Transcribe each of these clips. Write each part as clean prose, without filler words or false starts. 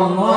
La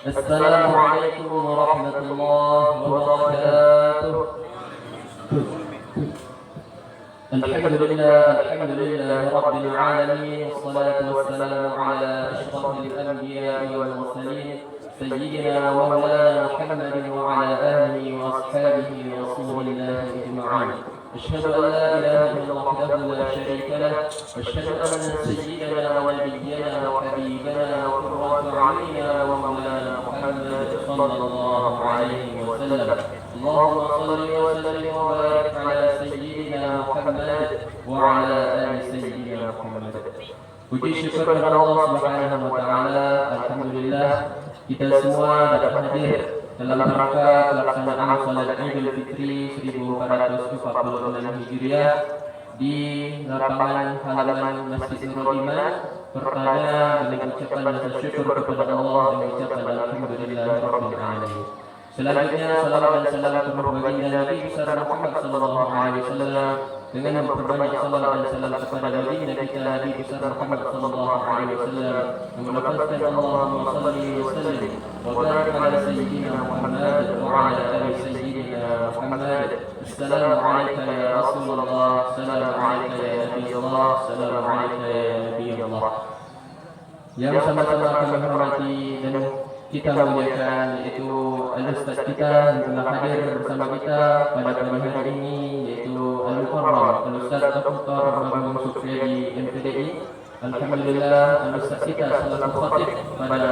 السلام عليكم ورحمة الله وبركاته. الحمد لله رب العالمين، والصلاة والسلام على أشرف الأنبياء والمرسلين سيدنا ومولانا محمد وعلى آله وأصحابه ورسول الله أجمعين. أشهد أن لا إله إلا الله وحده لا شريك له، وأشهد أن سيدنا ونبينا وحبيبنا وقرة أعيننا ومولانا محمد صلى الله عليه وسلم. اللهم صل وسلم وبارك على سيدنا محمد وعلى آل سيدنا محمد. Puji syukur kepada Allah Subhanahu wa taala. Alhamdulillah kita semua dapat hadir dalam rangka pelaksanaan salat Idul Fitri 1446 Hijriah di lapangan halaman Masjid Nurul Iman. Pertama, dengan ucapan rasa syukur kepada Allah dan ucapan alhamdulillahirabbil alamin. Selanjutnya, salam dan salam kepada baginda Nabi besar Muhammad sallallahu alaihi wasallam, dengan memperbanyak salam dan salam kepada baginda kita Nabi besar Muhammad sallallahu alaihi wasallam, yang melafazkan Allahumma shalli wa sallim wa barik ala sayyidina Muhammad wa ala ali sayyidina Muhammad. Assalamu alayka ya Rasulullah, assalamu alayka ya Nabiyullah, assalamu alayka ya Nabiyullah. Yang sama-sama kami hormati dan kita muliakan, yaitu al-ustaz kita yang telah hadir bersama kita pada pagi hari ini, yaitu Al-Mukarram Al-Ustaz Dr. Bambang Supriyadi MPDI. Alhamdulillah, al-ustaz kita selaku khatib pada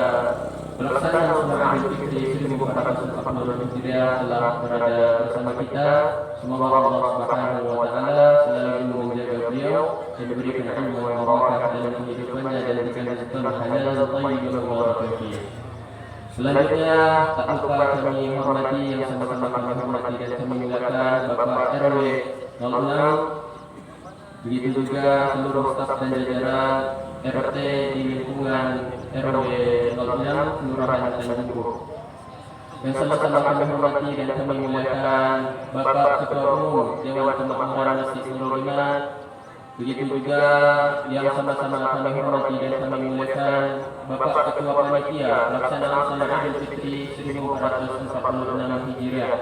pelaksanaan salat Idul Fitri 1446 Hijriah telah berada bersama kita. Semoga Allah Subhanahu wa taala selalu menjaga beliau dan memberikan ilmu yang barakah dalam kehidupannya dan diberikan rezeki halal thayyib mubarakan fihi. Selanjutnya, tak lupa kami hormati yang sama-sama kami hormati dan kami muliakan Bapak RW 06, begitu juga seluruh staf dan jajaran RT di lingkungan RW 06 Kelurahan Tanjung. Yang sama-sama kami hormati dan kami muliakan Bapak Ketua Umum Dewan Kemakmuran Masjid Nurul Iman. Begitu juga yang sama-sama kami hormati dan kami muliakan Bapak Ketua Panitia pelaksanaan salat Idul Fitri 1446 Hijriah.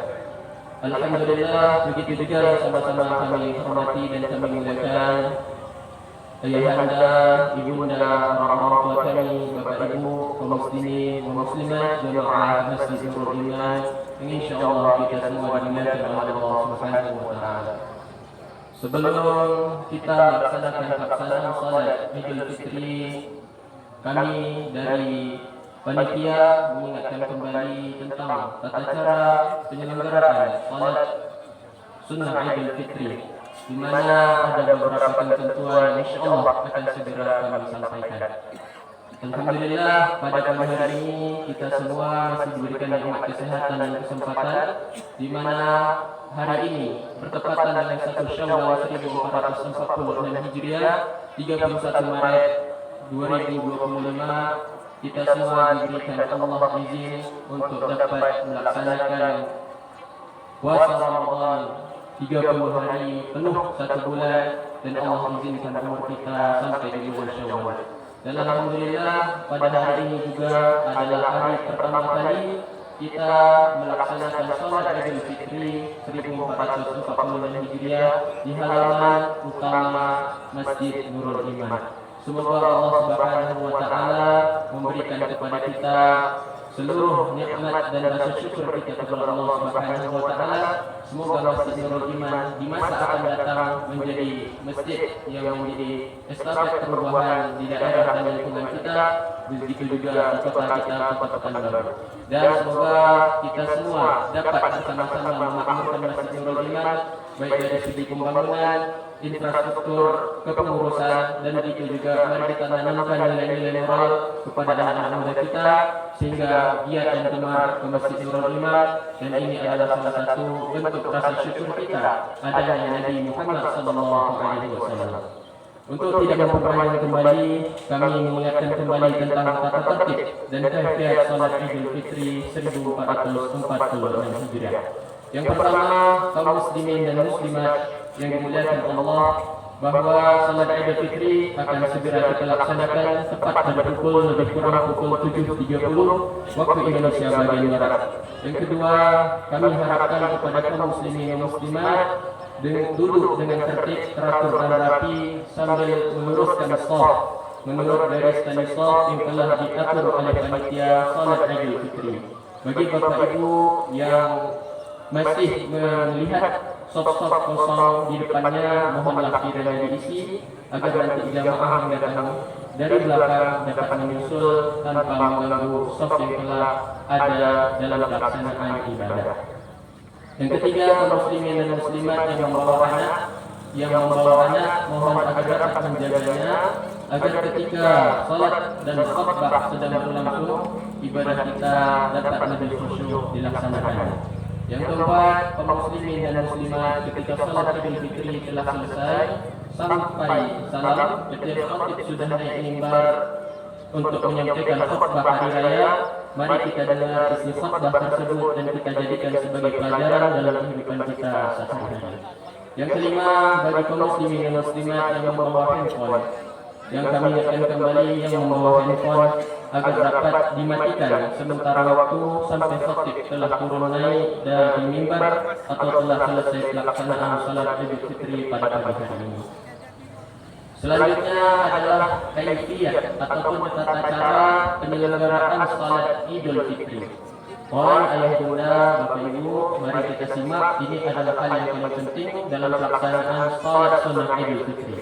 Alhamdulillah, begitu juga yang sama-sama kami hormati dan kami muliakan ayahanda, ibunda, orang-orang tua kami, bapak ibu, kaum muslimin, kaum muslimat, jemaah Masjid Nurul Iman, yang insyaallah kita semua dimuliakan oleh Allah Subhanahu wa taala. Sebelum kita melaksanakan pelaksanaan salat Idul Fitri, kami dari panitia mengingatkan kembali tentang tata cara penyelenggaraan salat sunnah Idul Fitri, di mana ada beberapa ketentuan yang insyaallah akan segera kami sampaikan. Alhamdulillah, pada pagi hari ini kita semua masih diberikan nikmat kesehatan dan kesempatan, di mana hari ini bertepatan dengan 1 Syawal 1446 Hijriah, 31 Maret 2025, kita semua diberikan Allah izin untuk dapat melaksanakan puasa Ramadan 30 hari penuh 1 bulan, dan Allah izinkan umur kita sampai di bulan Syawal. Dan alhamdulillah, pada hari ini juga adalah hari pertama kali kita melaksanakan salat Idul Fitri 1446 Hijriah di halaman utama Masjid Nurul Iman. Semoga Allah Subhanahu wa taala memberikan kepada kita seluruh nikmat dan rasa syukur kita kepada Allah Subhanahu wa taala. Semoga Masjid Nurul Iman di masa akan datang menjadi masjid yang menjadi estafet perubahan di daerah dan lingkungan kita, begitu juga di kota kita, kota Pekanbaru. Dan semoga kita semua dapat bersama-sama memakmurkan Masjid Nurul Iman, baik dari segi pembangunan, infrastruktur, kepengurusan, dan begitu juga mari kita tanamkan nilai-nilai moral kepada anak-anak muda kita sehingga giat dan gemar ke Masjid Nurul Iman. Dan ini adalah salah satu bentuk rasa syukur kita adanya Nabi Muhammad sallallahu alaihi wasallam. Untuk tidak memperpanjang kembali, kami mengingatkan kembali tentang tata tertib dan kaifiat salat Idul Fitri 1446 Hijriah. Yang pertama, kaum muslimin dan muslimat yang dimuliakan Allah, bahwa salat Idul Fitri akan segera kita laksanakan tepat pada pukul lebih kurang pukul 7.30 waktu Indonesia bagian Barat. Yang kedua, kami harapkan kepada kaum muslimin dan muslimat duduk dengan tertib, teratur dan rapi sambil meluruskan shaf menurut garis tali shaf yang telah diatur oleh panitia salat Idul Fitri. Bagi Bapak Ibu yang masih melihat shaf-shaf kosong di depannya, mohonlah kiranya diisi agar nanti jamaah yang datang dari belakang dapat menyusul tanpa mengganggu shaf yang telah ada dalam pelaksanaan ibadah. Yang ketiga, kaum muslimin dan muslimat yang membawa anak mohon agar dapat menjaganya agar ketika salat dan khutbah sedang berlangsung ibadah kita dapat lebih khusyuk dilaksanakan. Yang keempat, kaum muslimin dan muslimat ketika salat Idul Fitri telah selesai sampai salam, ketika khatib sudah naik mimbar untuk menyampaikan khutbah hari raya, mari kita dengar isi khutbah tersebut dan kita jadikan sebagai pelajaran dalam kehidupan kita sehari-hari. Yang kelima, bagi kaum muslimin dan muslimat yang membawa handphone, yang kami ingatkan kembali yang membawa handphone agar dapat dimatikan sementara waktu sampai khatib telah turun naik dari mimbar atau telah selesai pelaksanaan salat Idul Fitri pada pagi hari ini. Selanjutnya adalah kaifiyah ataupun tata cara penyelenggaraan salat Idul Fitri. Mohon ayah bunda, bapak ibu, mari kita simak. Ini adalah hal yang paling penting dalam pelaksanaan salat sunnah Idul Fitri.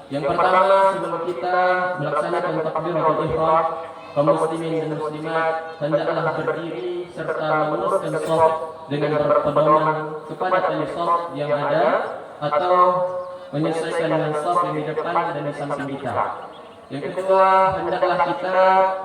Yang pertama, sebelum kita melaksanakan takbiratul ihram, kaum muslimin dan muslimat hendaklah berdiri serta meluruskan shaf dengan berpedoman kepada tali shaf yang ada atau menyesuaikan dengan shaf yang di depan dan di samping kita. Yang kedua, hendaklah kita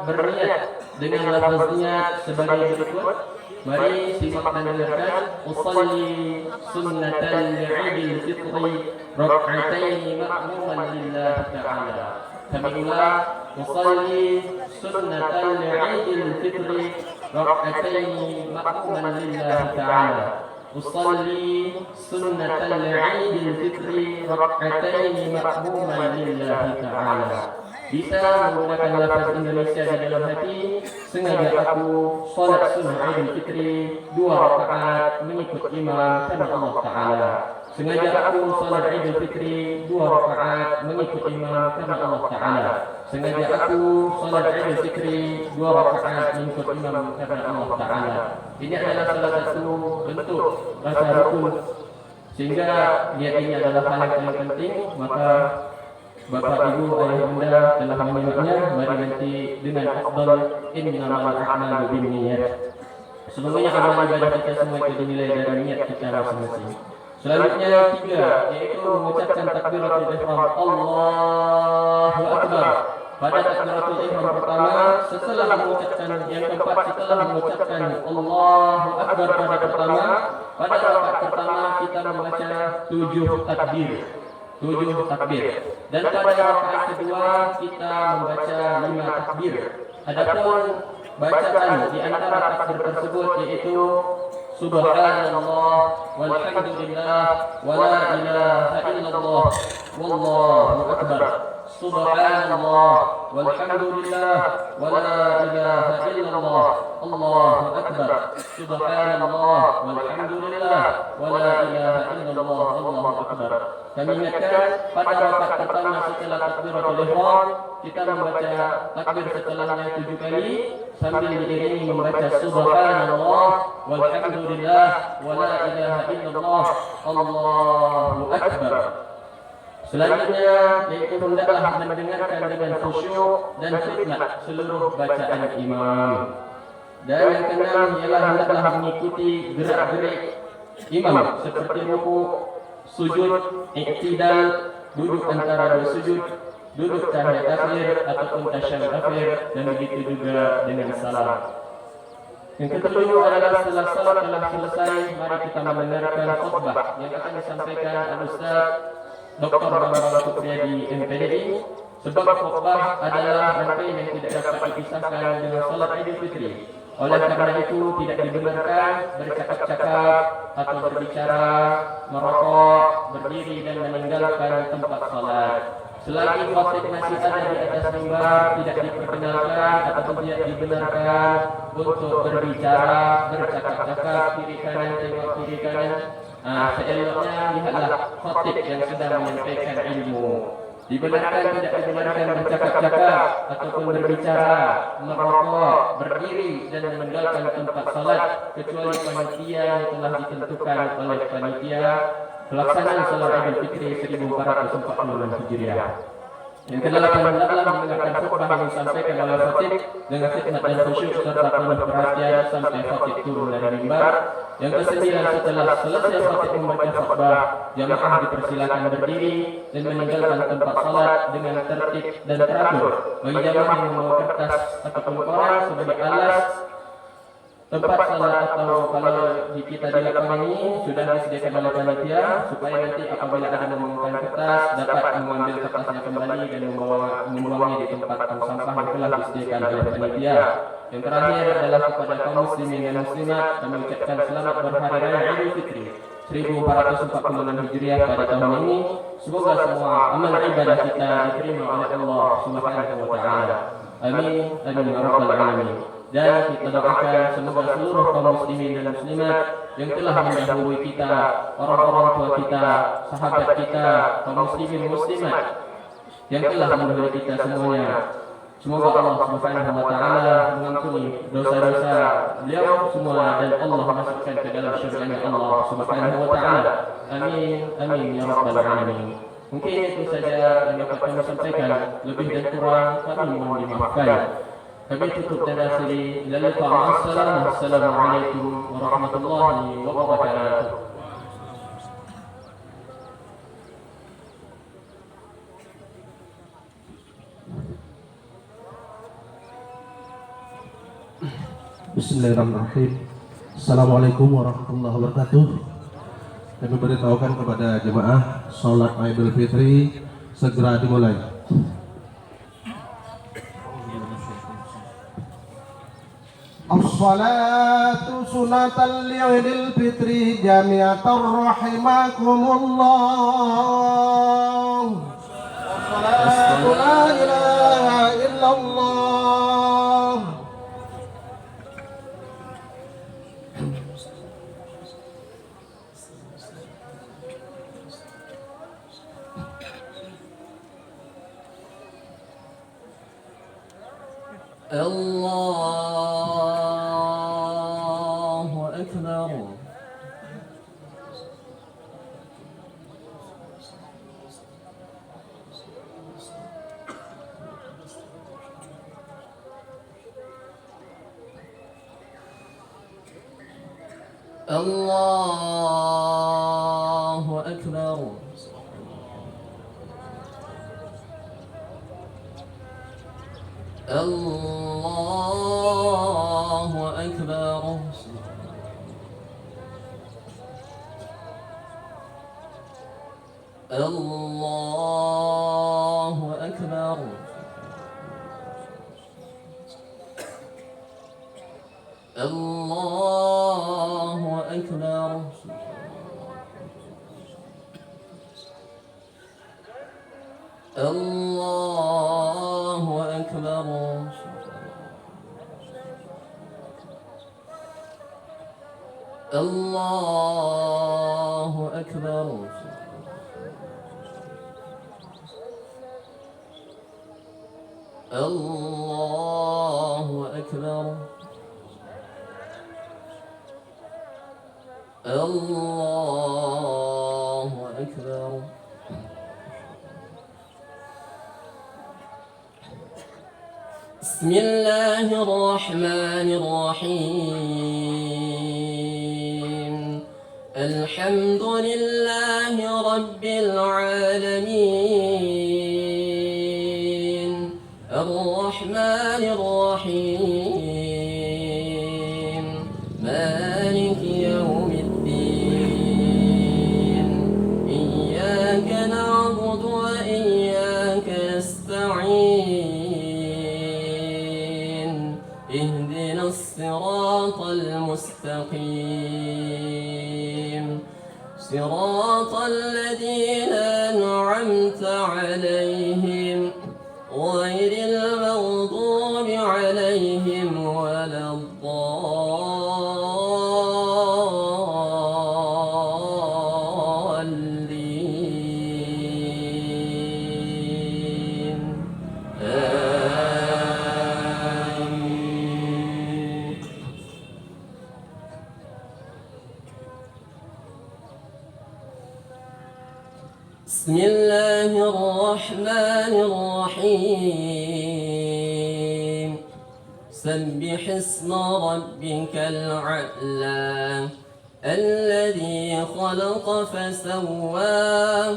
berniat dengan lafaz niat sebagai berikut. Mari simak dan dengarkan. Usalli sunnatan li'idil fitri rak'ataini ma'muman lillahi ta'ala. Kami ulang. Usalli sunnatan li'idil fitri rak'ataini ma'muman lillahi ta'ala. Usalli sunnatan li'idil fitri rak'ataini ma'muman lillahi ta'ala. Bisa menggunakan lafaz Indonesia di dalam hati. Sengaja aku salat sunnah Idul Fitri 2 rakaat mengikut imam karena Allah Ta'ala. Sengaja aku salat Idul Fitri 2 rakaat mengikut imam karena Allah Ta'ala. Sengaja aku salat Idul Fitri 2 rakaat mengikut imam karena Allah Ta'ala. Ini adalah salah satu bentuk rasa rukun, sehingga niat ini adalah hal yang paling penting. Maka Bapak Ibu ayah bunda telah menyimaknya, mari nanti dengan afdal innamal a'malu binniyat. Semuanya amal ibadah kita semua itu dinilai dari niat kita masing-masing. Selanjutnya 3, yaitu mengucapkan takbiratul ihram Allahu Akbar. Pada takbiratul ihram pertama, setelah mengucapkan yang keempat, setelah mengucapkan Allahu Akbar pada pertama, pada rakaat pertama kita membaca 7 takbir. 7 takbir. Dan pada rakaat kedua kita membaca 5 takbir. Adapun bacaan di antara takbir tersebut yaitu Subhanallah walhamdulillah wala ilaha illallah wallahu akbar. Subhanallah walhamdulillah wala ilaha illallah Allahu akbar. Subhanallah walhamdulillah wala ilaha illallah Allahu akbar. Kami ingatkan pada rakaat pertama setelah takbiratul ihram kita membaca takbir setelahnya 7 kali sambil diiringi membaca Subhanallah walhamdulillah wala ilaha illallah Allahu akbar. Selanjutnya yaitu hendaklah mendengarkan dengan khusyuk dan khidmat seluruh bacaan imam. Dan yang keenam ialah hendaklah mengikuti gerak-gerik imam seperti rukuk, sujud, iktidal, duduk antara dua sujud, duduk tahiyat akhir ataupun tasyahud akhir, dan begitu juga dengan salam. Yang ketujuh adalah setelah salat telah selesai, mari kita mendengarkan khutbah yang akan disampaikan Al-Ustaz Dr. Bambang Supriyadi MPDI. Sebab khutbah adalah rangkaian yang tidak dapat dipisahkan dengan salat Idul Fitri. Oleh karena itu tidak dibenarkan bercakap-cakap atau berbicara, merokok, berdiri dan meninggalkan tempat salat. Selagi khatib masih ada di atas mimbar, tidak diperkenalkan atau tidak dibenarkan untuk berbicara, bercakap-cakap, kiri kanan tengok kiri kanan. Seeloknya lihatlah khatib yang sedang menyampaikan ilmu. Dibenarkan tidak dibenarkan bercakap-cakap ataupun berbicara, merokok, berdiri dan meninggalkan tempat salat kecuali panitia yang telah ditentukan oleh panitia pelaksanaan salat Idul Fitri 1446 Hijriah. Yang ke-8 adalah mendengarkan khutbah yang disampaikan oleh khatib dengan khidmat dan khusyuk serta penuh perhatian sampai khatib turun dari mimbar. Yang ke-9, setelah selesai khatib membaca khutbah, jamaah dipersilakan berdiri dan meninggalkan tempat salat dengan tertib dan teratur. Bagi jamaah yang membawa kertas ataupun koran sebagai alas tempat salat atau kalau di kita di lapangan ini sudah disediakan oleh panitia supaya nanti apabila ada menemukan kertas dapat mengambil kertasnya kembali dan membuangnya di tempat tong sampah yang telah disediakan oleh panitia. Yang terakhir adalah kepada kaum muslimin dan muslimat kami ucapkan selamat berhari raya Idul Fitri 1446 Hijriah pada tahun ini. Semoga semua amal ibadah kita diterima oleh Allah Subhanahu wa taala. Amin amin ya rabbal alamin. Dan kita doakan semoga seluruh kaum muslimin dan muslimat yang telah mendahului kita, orang-orang tua kita, sahabat kita, kaum muslimin muslimat yang telah mendahului kita semuanya. Semoga Allah Subhanahu wa taala mengampuni dosa-dosa beliau semua dan Allah masukkan ke dalam syurga Allah Subhanahu wa taala. Amin amin ya rabbal alamin. Mungkin itu saja yang dapat kami sampaikan, lebih dan kurang kami mohon dimaafkan. Kami tutup dan akhiri. Assalamualaikum warahmatullahi wabarakatuh. Bismillahirrahmanirrahim. Assalamualaikum warahmatullahi wabarakatuh. Kami beritahukan kepada jemaah sholat Idul Fitri segera dimulai. As-salatu sunatan li'idil fitri jami'atan rahimakumullah. As-salatu la ilaha illallah. Allahu Akbar. Allahu Akbar. Allahu Akbar. Allahu Akbar. Allahu Akbar. Allahu Akbar. Allahu Akbar. Allahu Akbar. Allahu Akbar. Bismillahir Rahmanir Rahim. Alhamdulillahi Rabbil Alamin. Ar-Rahmanir Rahim. Maliki Yawmiddin. Iyyaka na'budu wa iyyaka nasta'in. اهدنا الصراط المستقيم صراط الذين أنعمت عليهم غير المغضوب عليهم ولا الضالين آمين. بسم الله الرحمن الرحيم سبح اسم ربك الأعلى الذي خلق فسوى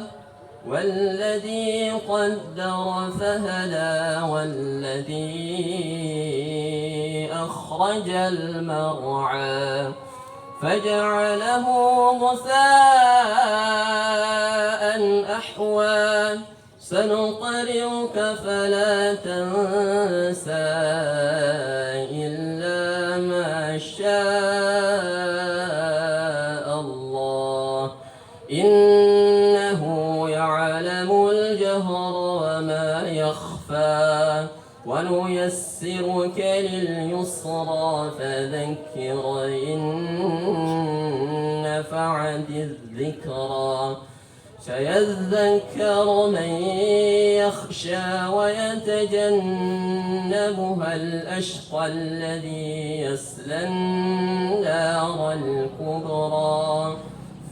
والذي قدر فهدى والذي أخرج المرعى فجعله غثاء أحوى سنقرئك فلا تنسى إلا ما شاء الله إنه يعلم الجهر وما يخفى ونيسرك لليسرى فذكر إن نفعت الذكرى سيذكر من يخشى ويتجنبها الأشقى الذي يصلى النار الكبرى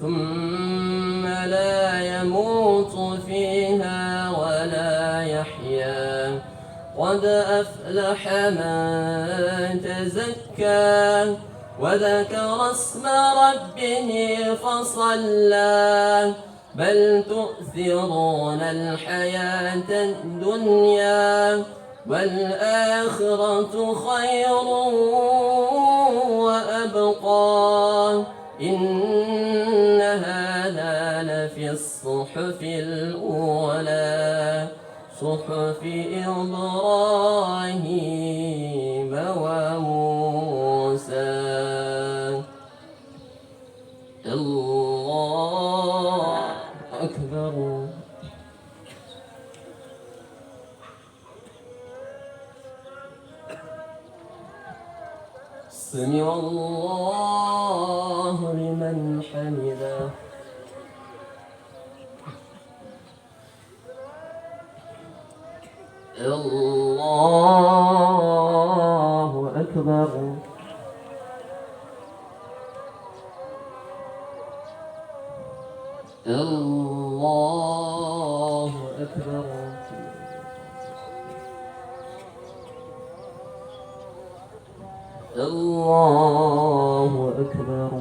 ثم لا يموت فيها ولا يحيا قد أفلح من تزكى وذكر اسم ربه فصلى بل تؤثرون الحياة الدنيا والآخرة خير وأبقى إن هذا لفي الصحف الأولى صحف إبراهيم وموسى. الله أكبر. سمع الله لمن حمده. الله أكبر. الله أكبر. الله أكبر. الله أكبر.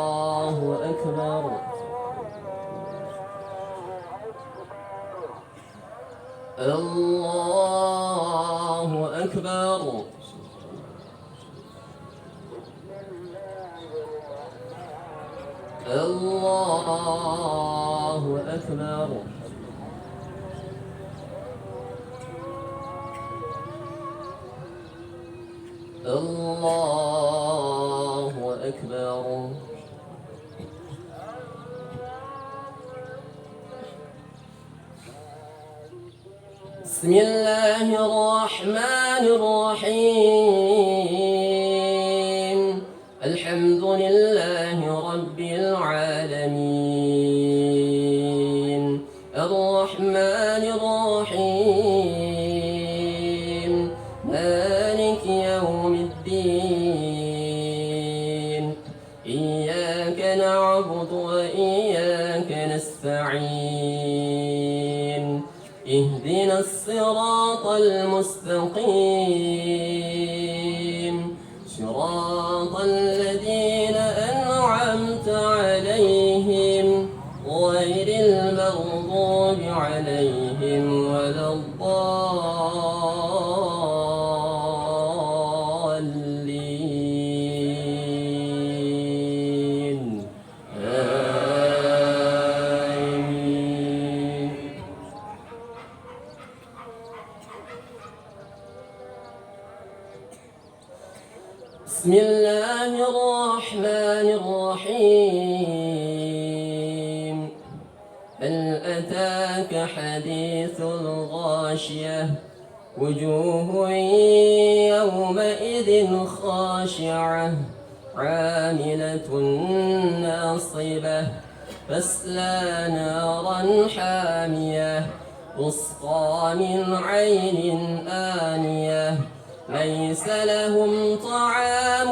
الله أكبر. الله أكبر. الله أكبر. الله أكبر. الله أكبر. بسم الله الرحمن الرحيم الحمد لله رب العالمين الرحمن الرحيم مالك يوم الدين إياك نعبد وإياك نستعين اهدنا الصراط المستقيم مستقيم صراط الذين أنعمت عليهم غير المغضوب عليهم ولا الضالين آمين. بسم الله الرحمن الرحيم. هل أتاك حديث الغاشية وجوه يومئذ خاشعة عاملة ناصبة تصلى نارا حامية تسقى من عين آنية ليس لهم طعام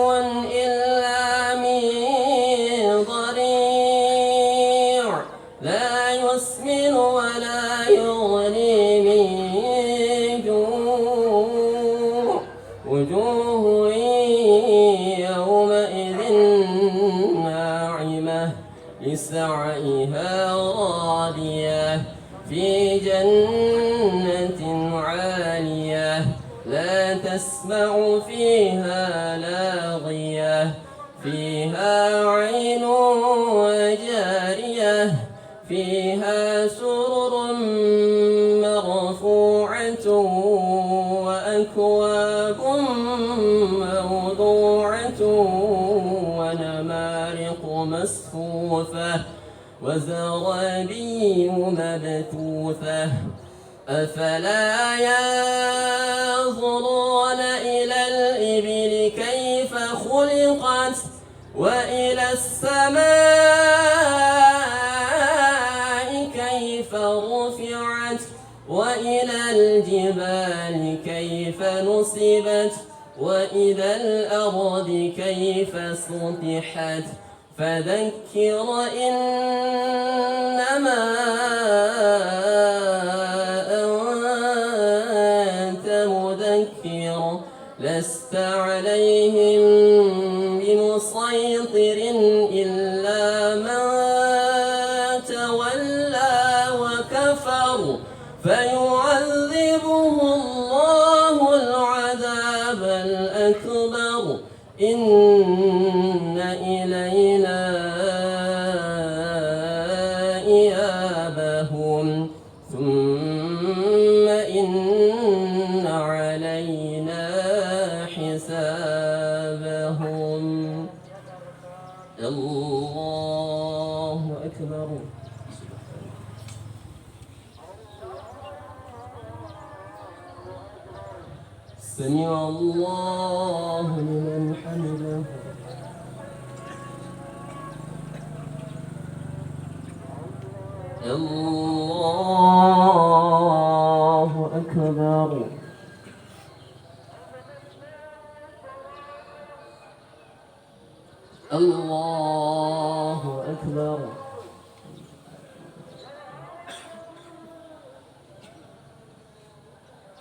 إلا من ضريع لا يسمن ولا يغني من جوع وجوه يومئذ ناعمة لسعيها راضية في جنة عالية لا تسمع فيها لاغية فيها عين جارية فيها سرر مرفوعة وأكواب موضوعة ونمارق مصفوفة وزرابي مبثوثة أفلا ينظرون إلى الإبل كيف خلقت وإلى السماء كيف رفعت وإلى الجبال كيف نصبت وإلى الأرض كيف سطحت فذكر إنما أنت مذكر لست عليهم بمسيطر إلا من تولى وكفر فيعذبه الله العذاب الأكبر إن إلينا إيابهم ثم إن علينا حسابهم. الله أكبر. سمع الله لمن حمده. الله أكبر. الله أكبر.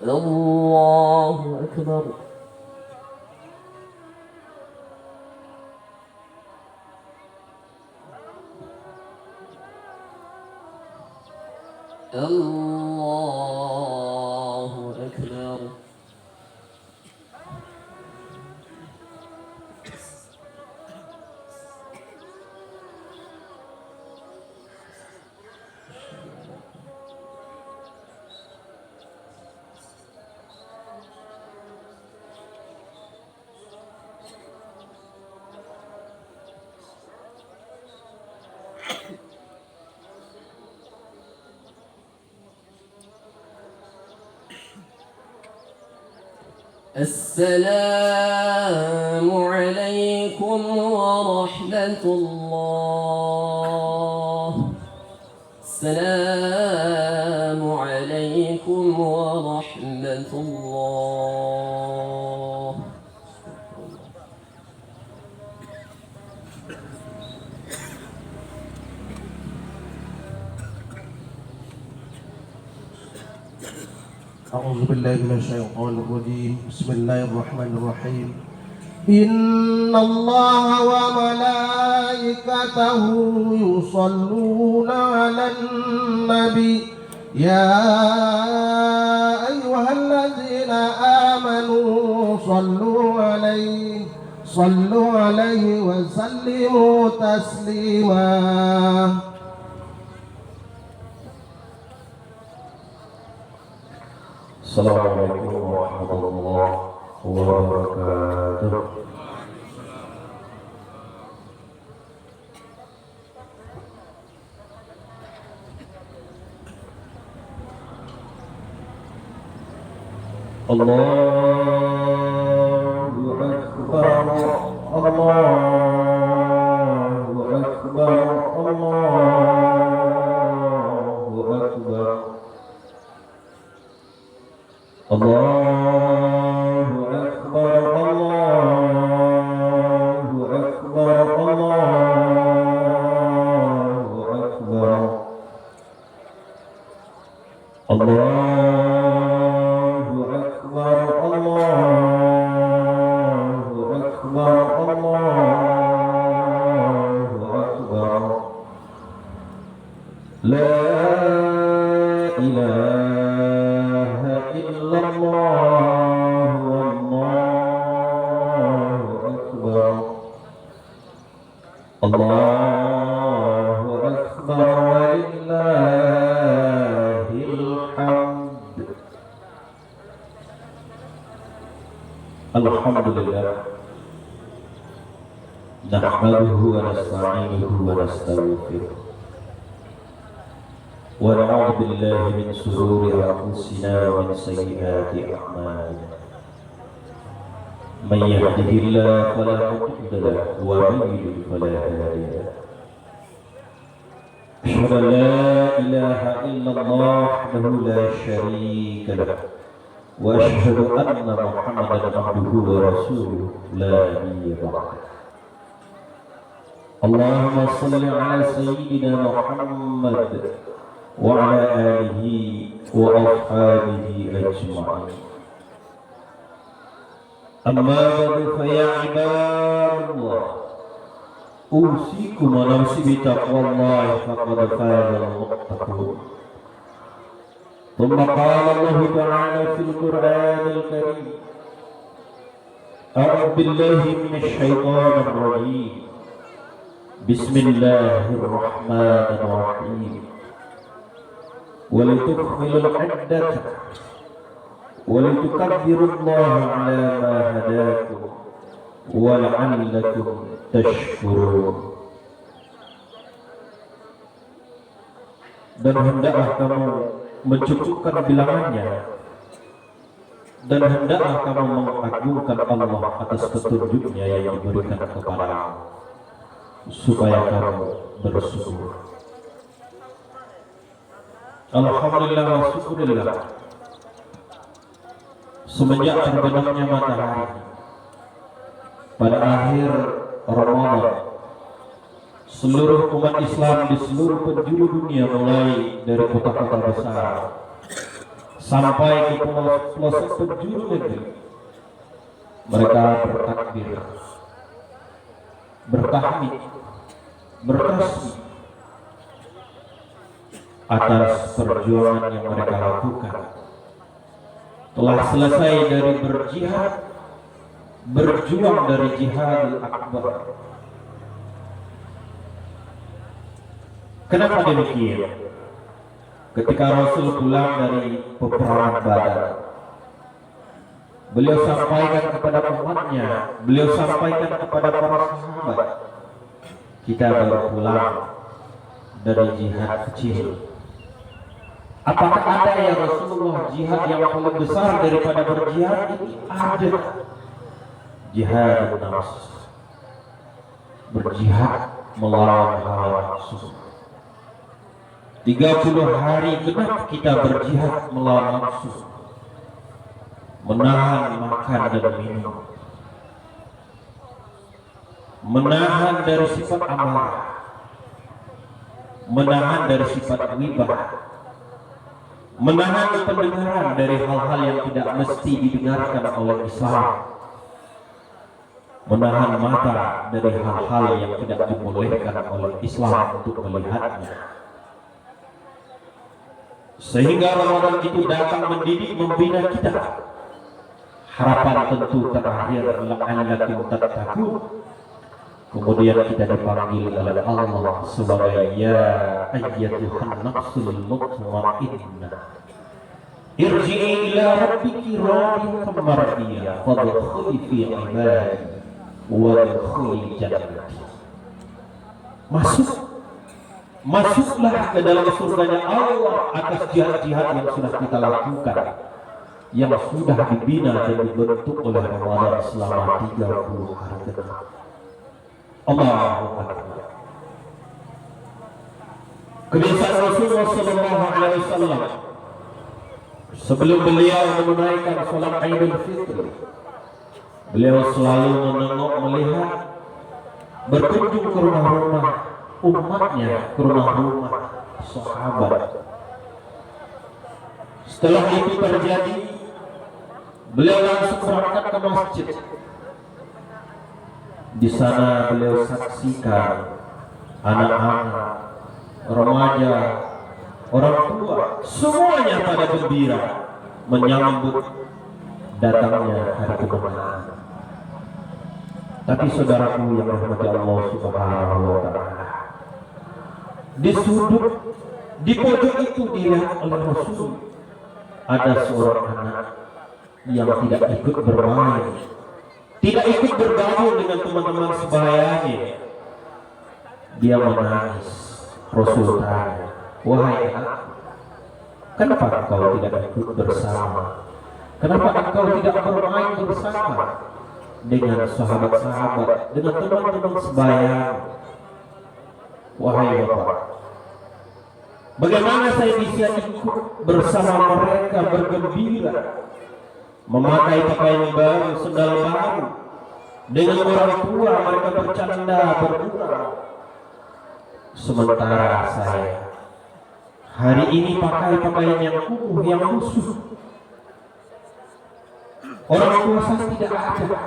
الله أكبر. الله أكبر. السلام عليكم ورحمة الله. السلام عليكم ورحمة الله. أعوذ بالله من الشيطان الرجيم بسم الله الرحمن الرحيم إن الله وملائكته يصلون على النبي يا أيها الذين آمنوا صلوا عليه وسلموا تسليما. Assalamualaikum warahmatullahi wabarakatuh. Allahu Akbar, Allahu Akbar, Allahu Akbar. Allahu Akbar, Allahu Akbar, Allahu Akbar. Allahu Akbar, Allahu Akbar, Allahu Akbar. La ilaha illallah, wallahu akbar. Allahu akbar walillahil hamd. Alhamdulillah. Nahmaduhu wa nasta'inuhu wa nastaghfiruh. ونعوذ بالله من شرور أنفسنا ومن سيئات أعمالنا من يهده الله فلا مضل له ومن يضلل فلا هادي له أشهد أن لا إله إلا الله وحده لا شريك له وأشهد أن محمدا عبده ورسوله لا نبي بعده. اللهم صل على سيدنا محمد وعلى آله وأصحابه أجمعين. أما بعد فيا عباد الله أوصيكم ونفسي بتقوى الله فقد فاز المتقون. ثم قال الله تعالى في القرآن الكريم أعوذ بالله من الشيطان الرجيم بسم الله الرحمن الرحيم ولتكملوا العدة ولتكبروا الله على ما هداكم ولعلكم تشكرون. Dan hendaklah kamu mencukupkan bilangannya, dan hendaklah kamu mengagungkan Allah atas petunjuknya yang diberikan kepadamu, supaya kamu bersyukur. Alhamdulillah wa syukurillah. Semenjak terbenamnya matahari pada akhir Ramadan, seluruh umat Islam di seluruh penjuru dunia, mulai dari kota-kota besar sampai ke pelosok penjuru negeri, mereka bertakbir, bertahmid, bertasbih atas perjuangan yang mereka lakukan. Telah selesai dari berjihad, berjuang dari jihad akbar. Kenapa demikian? Ketika Rasul pulang dari peperangan Badar, beliau sampaikan kepada umatnya, beliau sampaikan kepada para sahabat, kita baru pulang dari jihad kecil. Apakah ada ya Rasulullah jihad yang paling besar daripada berjihad ini? Ada. Jihad nafs, berjihad melawan hawa nafsu. 30 hari genap kita berjihad melawan nafsu, menahan makan dan minum, menahan dari sifat amarah, menahan dari sifat ghibah, menahan pendengaran dari hal-hal yang tidak mesti didengarkan oleh Islam, menahan mata dari hal-hal yang tidak dibolehkan oleh Islam untuk melihatnya, sehingga Ramadan itu datang mendidik, membina kita. Harapan tentu terakhir la'allakum tattaqun. Kemudian kita dipanggil oleh Allah sebagai ya ayyatuhan nafsul mutmainnah irji'i ila rabbiki radiyatan mardiyah fadkhuli fi ibadi wadkhuli jannati. Masuklah ke dalam surganya Allah atas jihad-jihad yang sudah kita lakukan, yang sudah dibina dan dibentuk oleh Ramadan selama 30 hari ke depan. Allahu Akbar. Kebiasaan Rasulullah SAW sebelum beliau menunaikan sholat Idul Fitri, beliau selalu menengok, melihat, berkunjung ke rumah-rumah umatnya, ke rumah-rumah sahabat. Setelah itu terjadi, beliau langsung berangkat ke masjid. Di sana beliau saksikan anak-anak, remaja, orang tua, semuanya pada gembira menyambut datangnya hari kemenangan. Tapi saudaraku yang dirahmati Allah Subhanahu wa Ta'ala, di sudut, di pojok itu dilihat oleh Rasul, ada seorang anak yang tidak ikut bermain, tidak ikut bergaul dengan teman-teman sebayanya. Dia menangis. Rasul tanya, wahai anak, kenapa engkau tidak ikut bersama? Kenapa engkau tidak bermain bersama dengan sahabat-sahabat, dengan teman-teman sebayang? Wahai bapak, bagaimana saya bisa ikut bersama mereka bergembira, memakai pakaian baru, sendal baru, dengan orang tua mereka bercanda, bergurau, sementara saya hari ini pakai pakaian yang kumuh, yang lusuh. Orang tua saya tidak ada,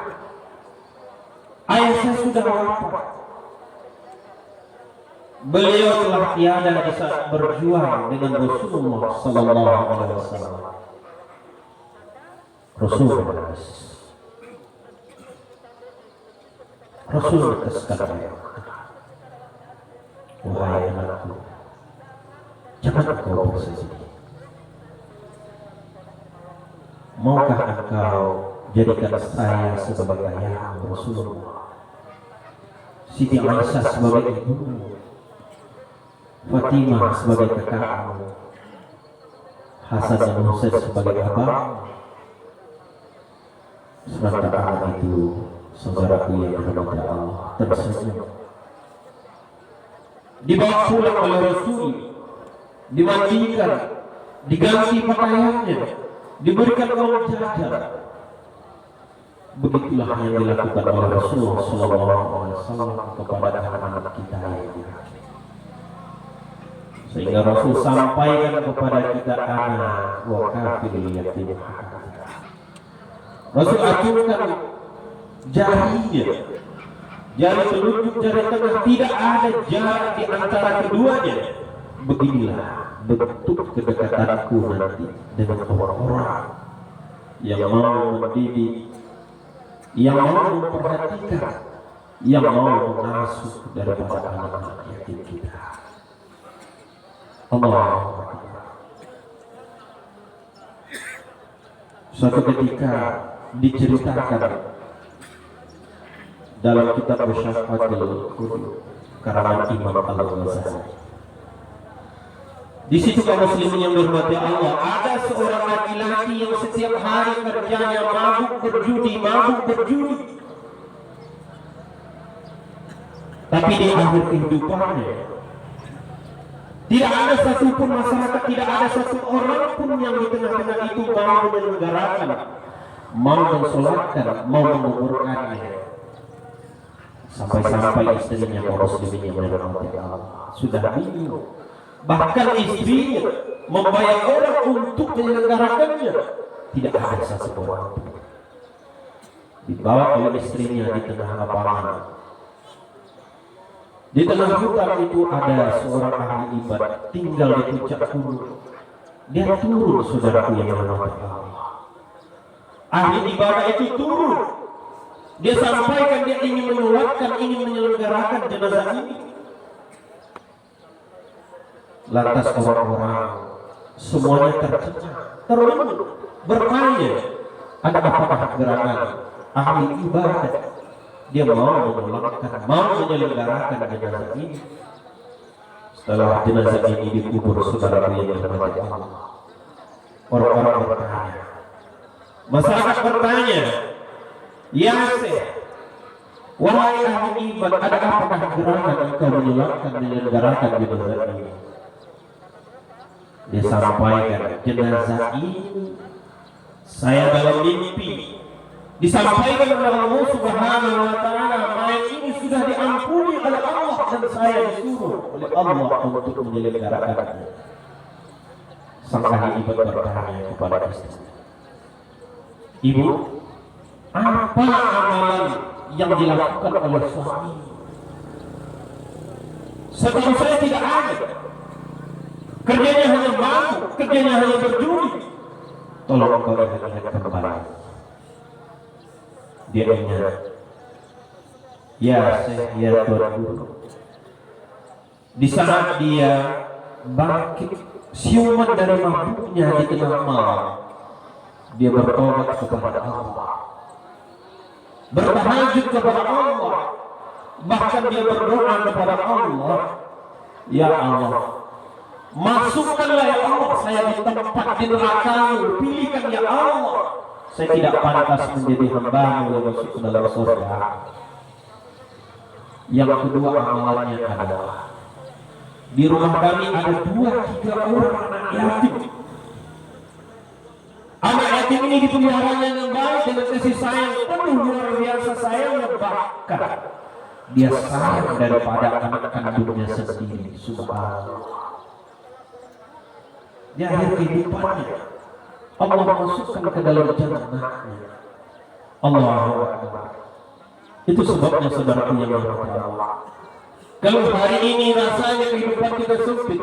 ayah saya sudah wafat. Beliau telah tiada di saat berjuang dengan Rasulullah Sallallahu Alaihi Wasallam. Rasul menangis. Rasul berkata, wahai anakku, jangan engkau bersedih. Maukah engkau jadikan saya sebagai ayah Rasulullah, Siti Aisyah sebagai ibumu, Fatimah sebagai kakakmu, Hasan dan Husain sebagai abang? Sementara itu, saudaraku yang dirahmati Allah tersenyum. Dibawa pulang oleh Rasul, dimandikan, diganti pakaiannya, diberikan uang jajan. Begitulah yang dilakukan oleh Rasulullah SAW kepada anak-anak kita yang dirahmati. Sehingga Rasul sampaikan kepada kita, ana wa kafilul yatim. Rasul acungkan jarinya, jari telunjuk, jari tengah, tidak ada jarak di antara keduanya. Beginilah bentuk kedekatanku nanti dengan orang-orang yang mau mendidik, yang mau memperhatikan, yang mau mengasuh daripada anak-anak yatim kita. Allah. Suatu ketika diceritakan dalam kitab Musyafatul Qudus karangan Imam Al-Ghazali. Di situ kaum muslimin yang dirahmati Allah, ada seorang laki-laki yang setiap hari kerjanya mabuk berjudi. Tapi di akhir kehidupannya tidak ada satupun masyarakat, tidak ada satu orang pun yang di tengah-tengah itu mau menyelenggarakan, mau mensolatkan, mau menguburkannya. Sampai-sampai istrinya kaum muslimin yang dirahmati Allah sudah bingung. Bahkan istrinya membayar orang untuk menyelenggarakannya. Tidak ada seseorang pun. Dibawa oleh istrinya di tengah lapangan. Di tengah hutan itu ada seorang ahli ibadah tinggal di puncak gunung. Dia turun, saudaraku yang dirahmati Allah. Ahli ibadah itu turun. Dia sampaikan dia ingin menyolatkan, ingin menyelenggarakan jenazah ini. Lantas orang-orang semuanya tercengang, termenung, bertanya, ada apakah gerangan ahli ibadah? Dia mau menyolatkan, mau menyelenggarakan jenazah ini. Setelah jenazah ini dikubur, saudara yang dirahmati Allah, orang-orang bertanya, masyarakat bertanya, ya Syekh, wahai ahli ibadah, ada apakah gerangan engkau menyolatkan, menyelenggarakan jenazah ini? Dia sampaikan, jenazah ini saya dalam mimpi disampaikan oleh Allah Subhanahu wa taala, mayat ini sudah diampuni oleh Allah dan saya disuruh oleh Allah untuk menyelenggarakannya. Sang ahli ibadah bertanya kepada istri, Ibu, apa amalan yang dilakukan oleh suami? Setahu saya tidak ada. Kerjanya hanya mabuk, kerjanya hanya berjudi. Tolong engkau lihat kembali. Dia ingat, ya Syekh, ya Tuan Guru. Di saat dia bangkit siuman dari mabuknya di tengah malam, dia bertobat kepada Allah, bertahajud kepada Allah, bahkan dia berdoa kepada Allah, ya Allah, masukkanlah ya Allah saya di tempat di neraka-Mu, pilihkan ya Allah, saya tidak pantas menjadi hamba-Mu yang masuk ke dalam surga. Yang kedua amalannya adalah di rumah kami ada 2-3 orang anak yatim. Anak yatim ini dipeliharanya dengan baik dengan kasih sayang penuh luar biasa sayangnya, bahkan dia sayang daripada anak kandungnya sendiri. Subhanallah. Di akhir kehidupannya Allah masukkan ke dalam jannahnya. Allahu Akbar. Itu sebabnya saudaraku yang dirahmati Allah, kalau hari ini rasanya kehidupan kita sempit,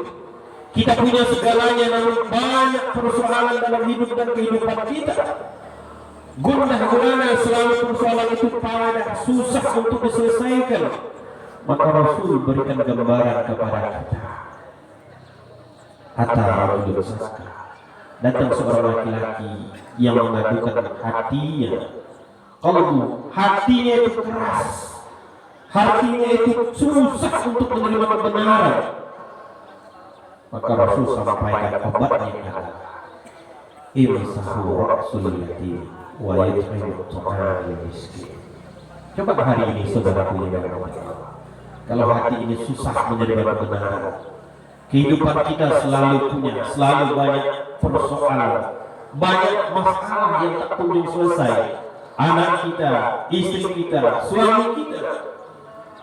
kita punya segalanya namun banyak persoalan dalam hidup dan kehidupan kita, gundah gulana selalu persoalan itu pada susah untuk diselesaikan, maka Rasul berikan gambaran kepada kita. Hatta rajul saska, datang seorang laki-laki yang mengadukan hatinya, kalau hatinya itu keras, hatinya itu susah untuk menerima kebenaran, maka Rasul sampaikan obatnya adalah imsahu ra'sul yatim wa yut'imu ta'amal miskin. Coba hari ini saudaraku yang dirahmati Allah, kalau hati ini susah menerima kebenaran, kehidupan kita selalu banyak persoalan, banyak masalah yang tak kunjung selesai, anak kita, istri kita, suami kita,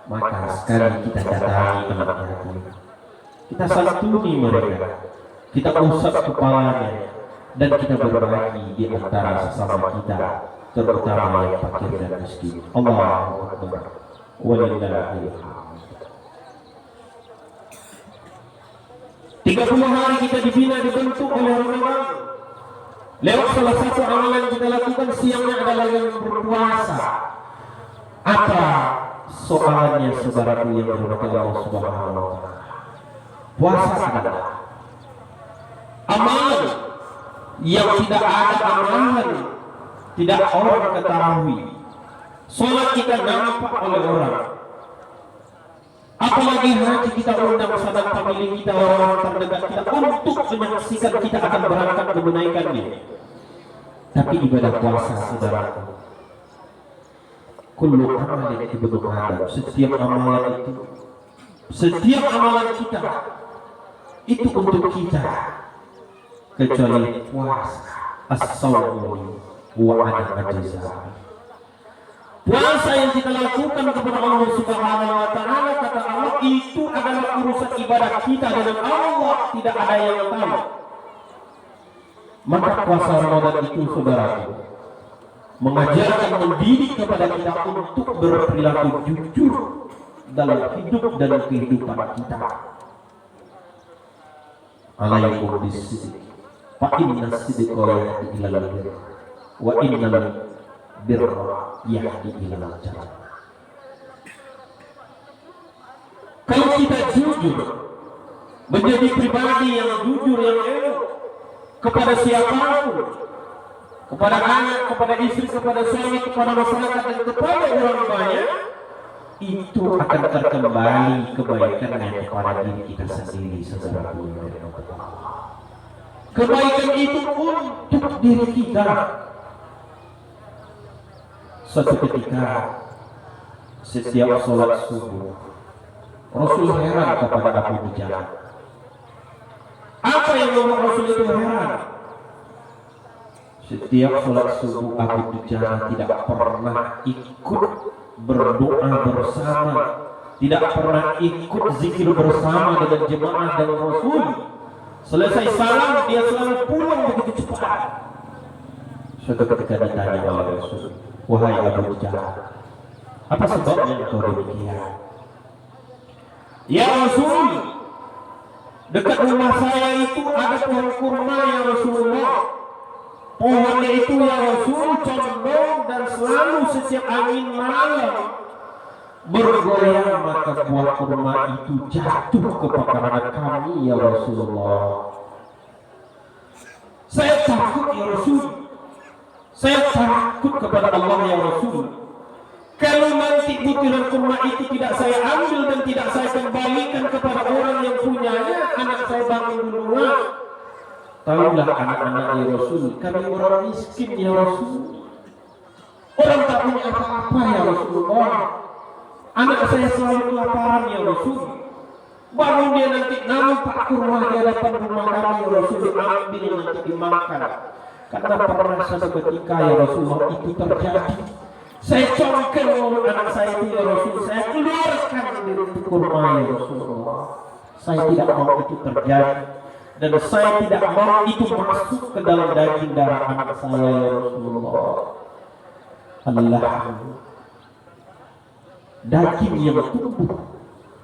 maka sekali kita datangi anak yatim, kita santuni mereka, kita usap kepalanya, dan kita berbagi di antara sesama kita, terutama yang fakir dan miskin. Allahu Akbar. Walillahil hamd. 30 hari kita dibina, dibentuk oleh Ramadan. Lewat salah satu amalan kita lakukan siangnya adalah yang berpuasa. Apa soalannya saudaraku yang dirahmati Allah Subhanahu wa taala? Puasa adalah amalan yang tidak ada amalan, tidak orang ketahui. Salat kita nampak oleh orang. Apalagi haji kita undang sanak famili kita, orang-orang terdekat kita untuk menyaksikan kita akan berangkat menunaikannya. Tapi ibadah puasa saudaraku, kullu amalin ibnu Adam, setiap amalan kita itu untuk kita, kecuali puasa. As-sawmu wa ana ajza. Puasa yang kita lakukan kepada Allah Subhanahu wa taala, kata Allah, itu adalah urusan ibadah kita dengan Allah, tidak ada yang tahu. Maka puasa Ramadan itu, saudaraku, mengajarkan, mendidik kepada kita untuk berperilaku jujur dalam hidup dan kehidupan kita. Alaikum bis-sidq, fa inna as-sidqa yahdi ilal birr, wa innal birra yahdi ilal jannah. Kalau kita jujur, menjadi pribadi yang jujur, yang elok kepada siapapun, kepada anak, kepada istri, kepada suami, kepada masyarakat, dan kepada orang banyak, itu akan terkembali kebaikannya kepada diri kita sendiri, saudara. Kebaikan itu untuk diri kita. Suatu ketika, setiap sholat subuh, Rasul heran kepada Abu Dujana. Apa yang membuat Rasul itu heran? Setiap sholat subuh Abu Dujana tidak pernah ikut berdoa bersama, tidak pernah ikut zikir bersama dengan jemaah dan Rasul. Selesai salam, dia selalu pulang begitu cepat. Suatu ketika ditanya oleh Rasul, wahai Abu Dujana, apa sebabnya engkau demikian? Ya Rasul, dekat rumah saya itu ada pohon kurma ya Rasulullah. Pohonnya itu ya Rasul condong dan selalu setiap angin malam bergoyang, maka buah kurma itu jatuh ke pekarangan kami ya Rasulullah. Saya takut ya Rasul, saya takut kepada Allah ya Rasul. Kalau nanti butiran kurma itu tidak saya ambil dan tidak saya kembalikan kepada orang yang punyanya, anak saya bangun duluan. Tahulah anak-anak ya Rasul, kami orang miskin ya Rasul, orang tak punya apa-apa ya Rasulullah. Anak saya selalu kelaparan ya Rasul. Bangun dia nanti nampak kurma di hadapan rumah kami ya Rasul, diambil nanti dimakan. Karena pernah satu ketika ya Rasulullah itu terjadi. Saya congkel mulut anak saya itu ya Rasul, saya keluarkan dari kurma ya Rasulullah. Saya tidak mau itu terjadi, dan saya tidak mau itu masuk ke dalam daging darah anak saya ya Rasulullah. Allah, daging yang tumbuh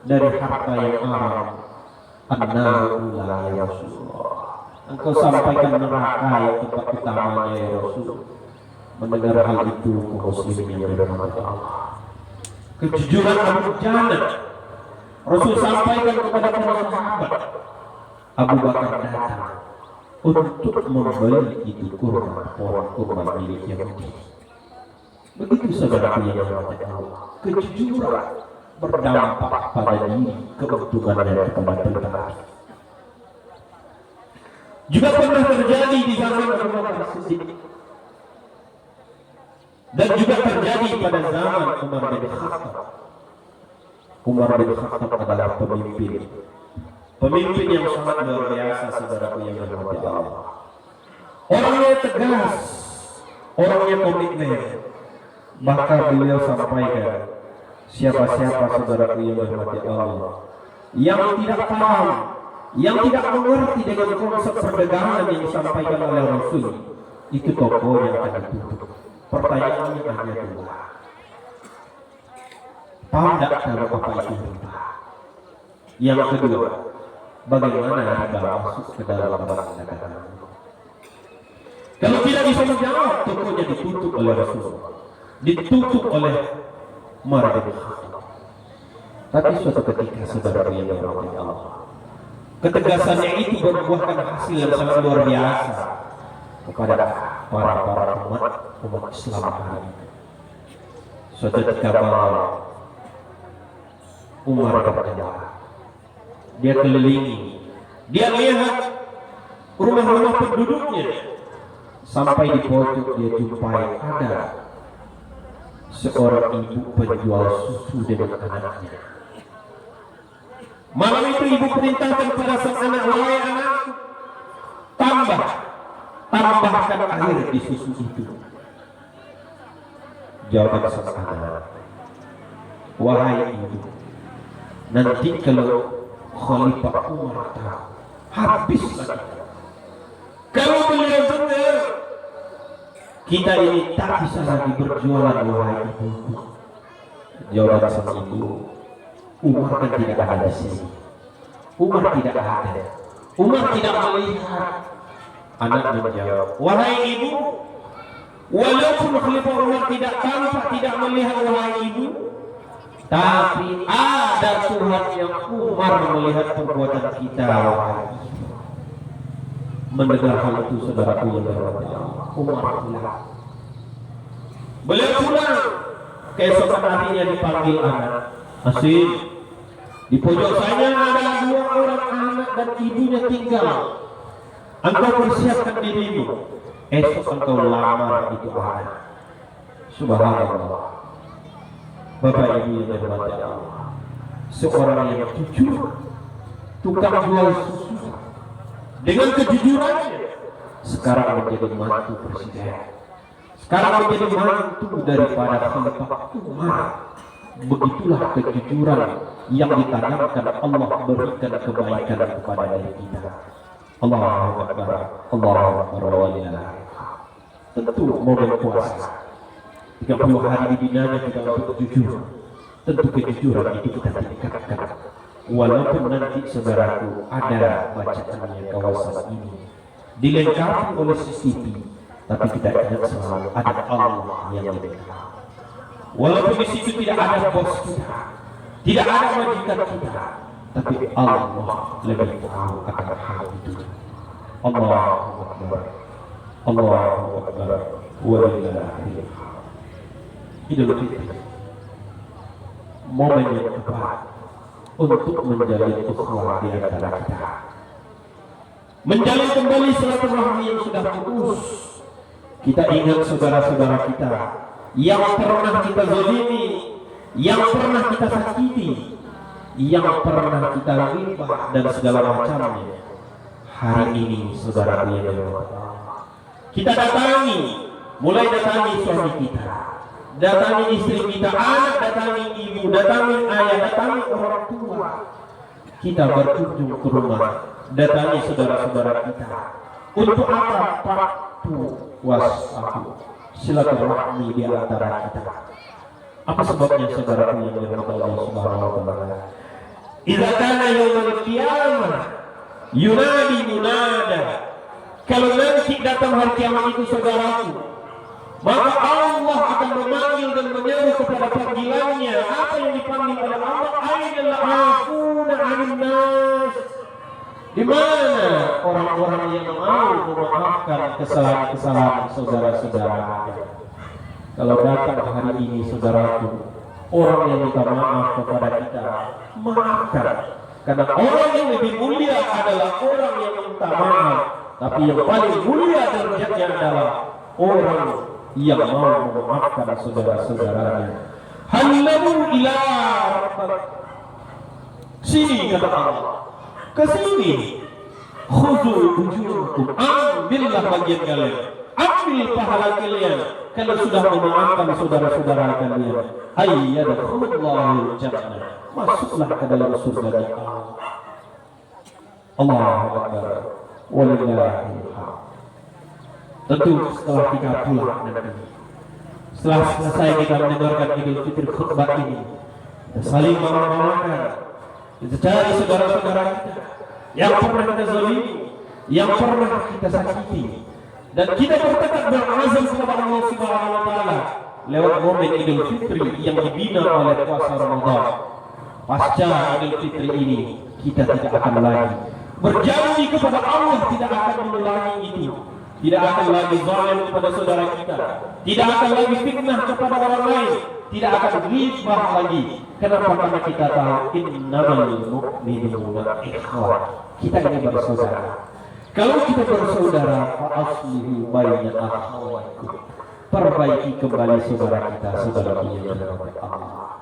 dari harta yang haram, an-nar ya Rasulullah. Engkau sampaikan neraka yang tempat utamanya ya Rasul. Mendengar hal itu, kaum muslimin yang dirahmati Allah, kejujuran Abu Dujana Rasul sampaikan kepada para sahabat. Abu Bakar datang untuk membeli itu kurma, pohon kurma milik Yahudi. Begitu saudaraku yang dirahmati Allah, kejujuran berdampak pada diri, keuntungannya kepada pribadi. Juga pernah terjadi di zaman Abu Bakar Siddiq, dan juga terjadi pada zaman Umar bin Khattab. Umar bin Khattab adalah pemimpin yang sangat luar biasa, saudaraku yang dirahmati Allah. Orangnya tegas, orangnya komitmen. Maka beliau sampaikan, siapa-siapa saudaraku yang dirahmati Allah yang tidak paham, yang tidak mengerti dengan konsep perdagangan yang disampaikan oleh Rasul, itu tokonya akan ditutup. Pertanyaannya hanya dua. Paham tidak kalau apa itu riba? Yang kedua, bagaimana riba masuk ke dalam barang dagangan? Kalau tidak bisa menjawab, tokonya ditutup oleh Rasulullah, ditutup oleh Umar bin Khattab. Tapi suatu ketika, saudara yang dirahmati Allah, ketegasannya itu membuahkan hasil yang sangat luar biasa kepada para umat Islam hari ini. Suatu ketika malam, Umar berjalan, dia kelilingi, dia lihat rumah-rumah penduduknya, sampai di pojok dia jumpai ada seorang ibu penjual susu dengan anaknya. Malam itu ibu perintahkan kepada sang anak, wahai anakku, tambahkan air di susu itu. Jawab sang anak, wahai ibu, nanti kalau Khalifah Umar tahu, habis lagi. Kalau beliau benar, kita ini tak bisa lagi berjualan wahai ibu. Jawaban sang ibu, Umar kan tidak ada di sini. Umar tidak ada. Umar tidak melihat. Anak menjawab, wahai ibu, walaupun Khalifah Umar tidak tampak, tidak melihat wahai ibu, tapi ada Tuhan yang Umar melihat perbuatan kita wahai ibu. Mendengar hal itu saudaraku yang berhormat, Umar pulang. Beliau pulang. Keesokan harinya dipanggil anak. Asyik, di pojok sana ada 2 orang anak dan ibunya tinggal. Engkau persiapkan dirimu. Esok engkau lamar itu anak. Subhanallah. Bapak Ibu yang berhormat Allah, seorang yang jujur, tukang jual susu, dengan kejujurannya sekarang menjadi mantu presiden, sekarang menjadi mantu daripada Khalifah Umar. Begitulah kejujuran yang ditanamkan Allah berikan kebaikan kepada diri kita. Allahu Akbar, Allahu Akbar walillah. Tentu momen puasa 30 hari dibinanya kita untuk jujur. Tentu kejujuran itu kita tingkatkan. Walaupun nanti saudaraku ada bacaannya kawasan ini dilengkapi oleh CCTV, tapi kita ingat selalu ada Allah yang lebih tahu. Walaupun di situ tidak ada bos kita, tidak ada majikan kita, tapi Allah lebih tahu akan hal itu. Allahu Akbar, Allahu Akbar, walillahil hamd. Idul Fitri, momen yang tepat untuk menjalin ukhuwah di antara kita, menjalin kembali silaturahmi yang sudah putus. Kita ingat saudara-saudara kita yang pernah kita zalimi, yang pernah kita sakiti, yang pernah kita ghibah dan segala macamnya. Hari ini saudara yang berbahagia, kita datangi, mulai datangi suami kita, datangi istri kita, anak, datangi ibu, datangi ayah, datangi orang tua. Kita berkunjung ke rumah, datangi saudara-saudara kita. Untuk apa? Waktu wasatu, silaturahmi di antara kita. Apa sebabnya saudara yang dirahmati Allah Subhanahu wa taala? Idza kana yaumul qiyamah yunadi munada. Kalau nanti datang hari kiamat itu saudaraku, maka Allah akan memanggil dan menyeru kepada panggilannya. Apa yang dipanggil oleh Allah? Ainal afuna 'anil nas. Di mana orang-orang yang mau memaafkan kesalahan-kesalahan saudara-saudara? Kalau datang hari ini saudaraku, orang yang minta maaf kepada kita, maafkan. Karena orang yang lebih mulia adalah orang yang minta maaf, tapi yang paling mulia derajatnya adalah orang yang mau memaafkan saudara-saudaranya. Hallamu ila rabbak. Sini kata Allah, ke sini. Khudhu ujurakum, ambillah bagian kalian, ambil pahala kalian kalau sudah memaafkan saudara-saudara kalian. Ayyadkhulullahu jannah, masuklah ke dalam surga Allah. Allahu Akbar, walillahil hamd. Tentu setelah kita pulang nanti, setelah selesai kita mendengarkan Idul Fitri khutbah ini, kita saling memaafkan, kita cari saudara-saudara kita yang pernah kita zalimi, yang pernah kita sakiti, dan kita bertekad berazam kepada Allah Subhanahu wa taala lewat momen Idul Fitri yang dibina oleh puasa Ramadan. Pasca Idul Fitri ini kita tidak akan lagi berjanji kepada Allah, tidak akan mengulangi itu. Tidak akan lagi zalim kepada saudara kita, tidak akan lagi fitnah kepada orang lain, tidak akan ghibah lagi. Kenapa? Karena kita tahu innamal mu'minuna ikhwah. Kita ini bersaudara. Kalau kita bersaudara, fa aslihu baina akhawaykum. Perbaiki kembali saudara kita, saudara yang dirahmati Allah.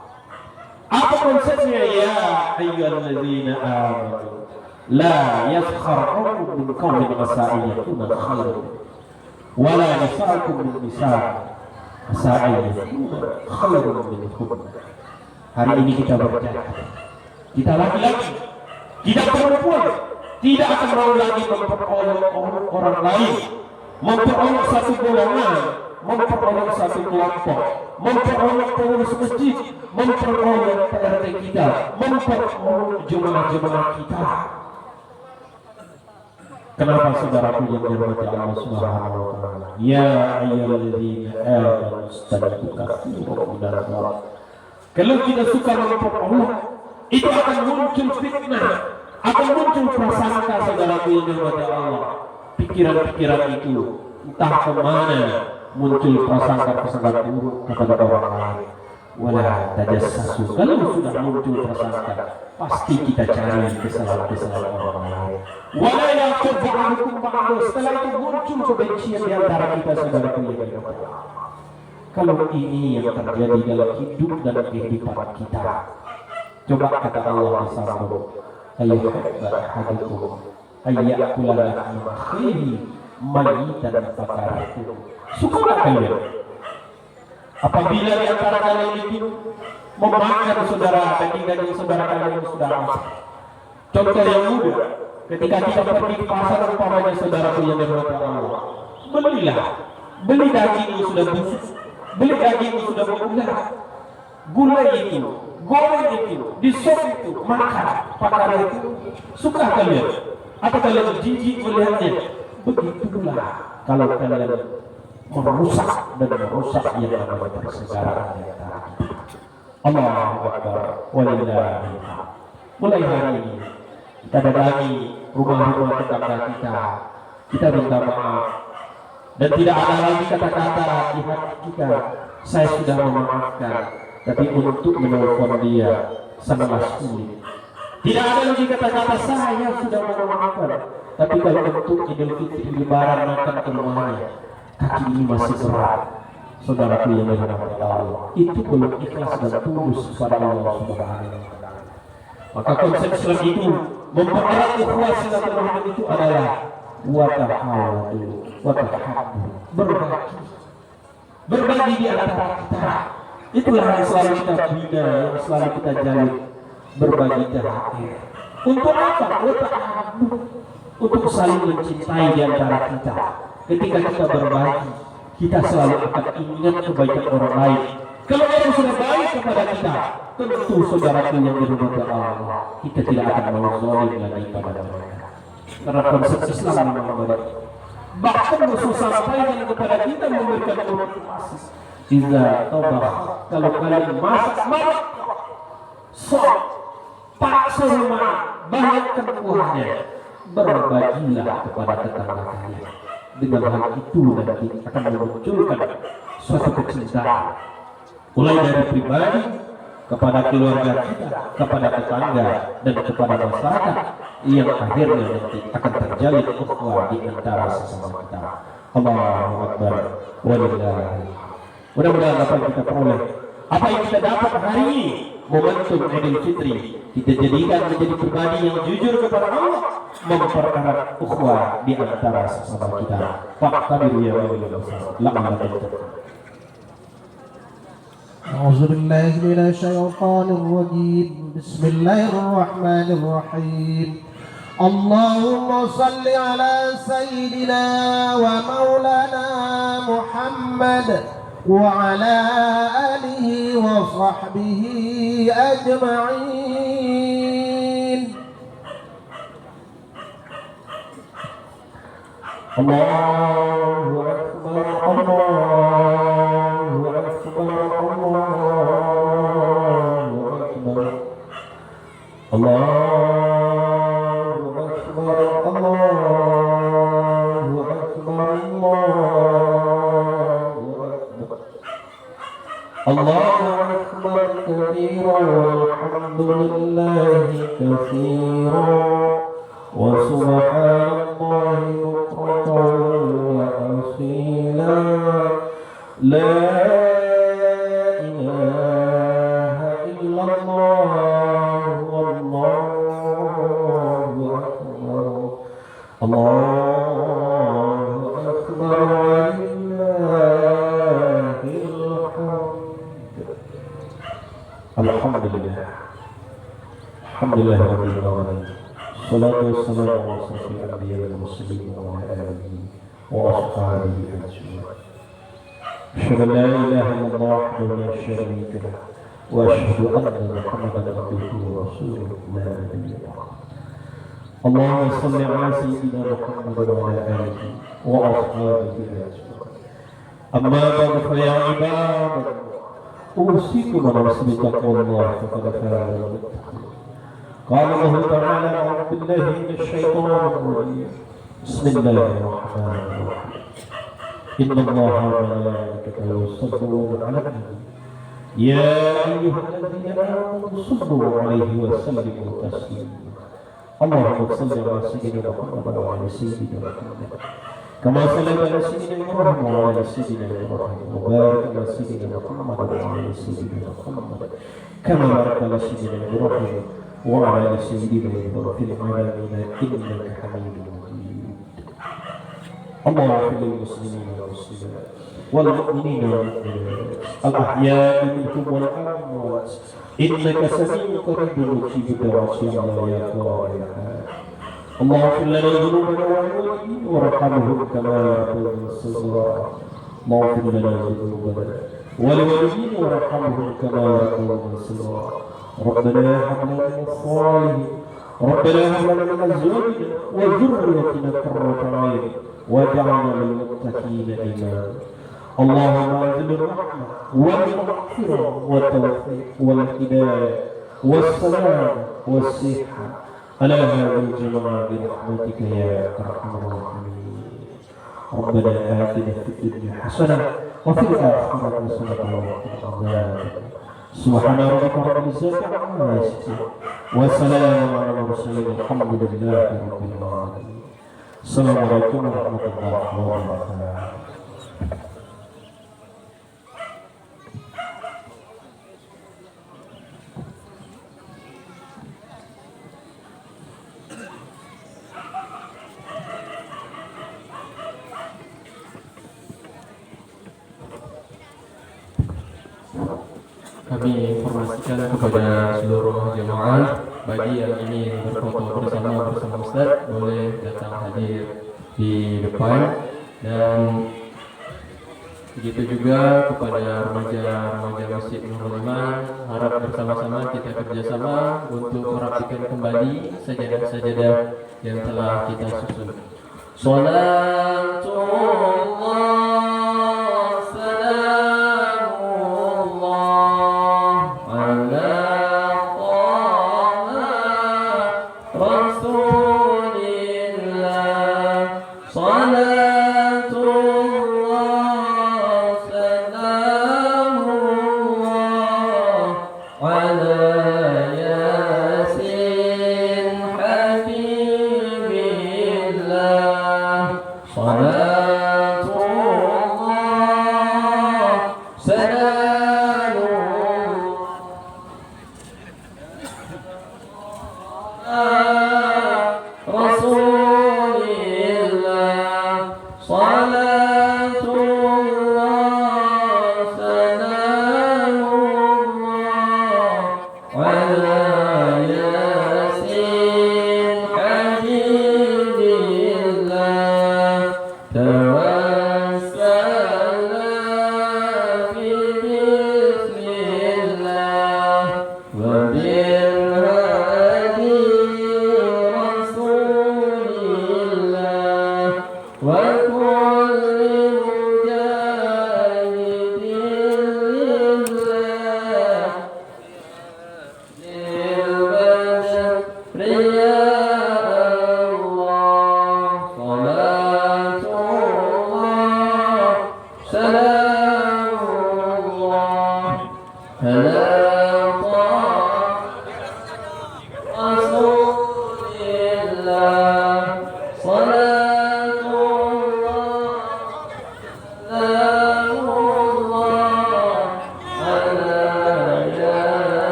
Apa konsepnya? Ya ayyuhalladzina amanu la yaskhar qawmun min qawmin asa yakuna khairan wa la nisa'un min nisa' asa yakuna khairan minhum. Hari ini kita berjaya, kita laki-laki, kita perempuan, tidak akan mau lagi memperolok orang lain, memperolok satu golongan, memperolok satu kelompok, memperolok pengurus masjid, memperolok PRT kita, memperolok jemaah-jemaah kita. Kenapa saudaraku yang dirahmati Allah Subhanahu wa taala? Ya ayyuhalladzina amanu istajibu katsiran minal qawli. Kalau kita suka memperolok, itu akan muncul fitnah, akan muncul prasangka saudaraku yang dirahmati Allah. Pikiran-pikiran itu entah kemana muncul prasangka-prasangka buruk kepada orang lain. Wala tajassasu. Kalau sudah muncul prasangka, pasti kita cari kesalahan-kesalahan orang lain. Wala yaghfir ba'dukum ba'da. Setelah itu muncul kebencian di antara kita saudaraku yang dirahmati Allah. Kalau ini yang terjadi dalam hidup dan kehidupan kita, coba kata Allah disambung, ayyuhibba ahadukum ayyakula lahma akhihi mayyitan fakarihtum. Sukakah kalian apabila di antara kalian itu memakan saudara daging saudara kalian yang sudah mati? Contoh yang mudah, ketika kita pergi ke pasar umpamanya saudaraku yang dirahmati Allah, beli daging yang sudah busuk, beli daging yang sudah berulah, gulai itu, goreng itu, di sop itu, makan pakar itu. Suka kalian? Atau kalian jijik melihatnya? Begitulah kalau kalian merusak yang namanya persaudaraan di antara kita. Allahu Akbar walillahi. Mulai hari ini kita datangi rumah-rumah tetangga kita minta maaf, dan tidak ada lagi kata-kata di hati kita, saya sudah memaafkan, tapi untuk menelpon dia sangatlah sulit. Tidak ada lagi kata-kata saya sudah memaafkan, tapi kalau untuk Idul Fitri Lebaran makan ke rumahnya, kaki ini masih berat. Saudaraku yang dirahmati Allah, itu belum ikhlas dan tulus kepada Allah Subhanahu wa taala. Maka konsep Islam itu mempererat ukhuwah silaturahim itu adalah watahawadu, berbagi di antara kita. Itulah yang selalu kita bina, yang selalu kita jalin, berbagi THR. Untuk apa? Untuk saling mencintai di antara kita. Ketika kita berbagi, kita selalu akan ingat kebaikan orang lain. Kalau orang sudah baik kepada kita, tentu saudaraku yang dirahmati Allah, kita tidak akan mau zalim lagi pada mereka. Karena konsep Islam memang begitu. Bahkan Rasul sampaikan kepada kita memberikan motivasi. Jika tobah, kalau kalian masak, paksa rumah, banyakkan kuahnya, berbagilah kepada tetangga kalian. Dengan hal itu nanti akan memunculkan suatu kecintaan, mulai dari pribadi kepada keluarga kita, kepada tetangga, dan kepada masyarakat, yang akhirnya nanti akan terjalin ukhuwah di antara sesama kita. Allahu Akbar walillahi. Mudah-mudahan apa yang kita peroleh, apa yang kita dapat hari ini, momentum Idul Fitri, kita jadikan menjadi pribadi yang jujur kepada Allah, mempererat ukhuwah di antara sesama kita. Faqtabiru ya walillahi. أعوذ بالله من الشيطان الرجيم. بسم الله الرحمن الرحيم. اللهم صل على سيدنا ومولانا محمد وعلى آله وصحبه أجمعين. الله أكبر الله أكبر الله أكبر الله أكبر الله أكبر الله أكبر كثيرا والحمد لله كثيرا وسبحان الله بكرة وأصيلا لا إله إلا الله والله أكبر الله أكبر ولله الحمد. الحمد لله رب العالمين. Salatu wassalamu ala asyrafil anbiya'i wal mursalin wa ala alihi wa ashabihi ajma'in. Asyhadu an la ilaha illallah wahdahu la syarika lah wa asyhadu anna Muhammadan abduhu wa rasuluhu la nabiyya ba'dahu. Allahumma shalli ala sayyidina Muhammad wa ala alihi wa ashabihi ajma'in. Amma ba'du fa ya ibadallah, usikum wa nafsi bittaqwallah faqad faza al-muttaqun. Qala Allah ta'ala a'udzu billahi minasy syaithanir rajim. Bismillahirrahmanirrahim. Inna Allaha wa malaikatahu yusholluna 'alan nabi. Ya ayyuhalladzina amanu shallu 'alaihi wa sallimu taslima. Allahumma shalli 'ala sayyidina Muhammad wa 'ala sayyidina Muhammad. Kama sallaita 'ala sayyidina Ibrahim wa 'ala sayyidina Ibrahim. Wa barik 'ala sayyidina Muhammad wa 'ala sayyidina Muhammad. Kama barakta 'ala sayyidina Ibrahim wa 'ala sayyidina Ibrahim fil 'alamin innaka Hamidum Majid. Allahumma lil muslimina wal muslimat wal mu'minina wal mu'minat al ahya'i minhum wal amwat innaka sami'un qaribun mujibud da'wati ya Allah ya Qahhar. Allahumma ighfir lana dhunubana wa walidayna warhamhum kama yarhamuna as-saghira. Allahumma ighfir lana dhunubana wa liwalidayna warhamhum kama yarhamuna as-saghira. Rabbana hab lana min as-salihin Rabbana hab lana min azwajina wa dhurriyyatina qurrata a'yun waj'alna lil muttaqina imama. Allahumma anzil rahmah wal maghfirah wat tawfiq wal hidayah was salam was sihah ala hadhihi al-jama'a bi rahmatika ya arhamar rahimin. Rabbana atina fid dunya hasanah wa fil akhirati hasanah wa qina adhaban. Subhana rabbika rabbil izzati amma yasifun wa salamun ala al-mursalin walhamdulillahi rabbil alamin. Assalamualaikum warahmatullahi wabarakatuh. Kami informasikan kepada seluruh jemaah, bagi yang ingin berfoto bersama Ustaz boleh datang hadir di depan, dan begitu juga kepada remaja-remaja Masjid Nurul Iman, harap bersama-sama kita kerjasama untuk merapikan kembali sajadah-sajadah yang telah kita susun. Salatullah Bismillah.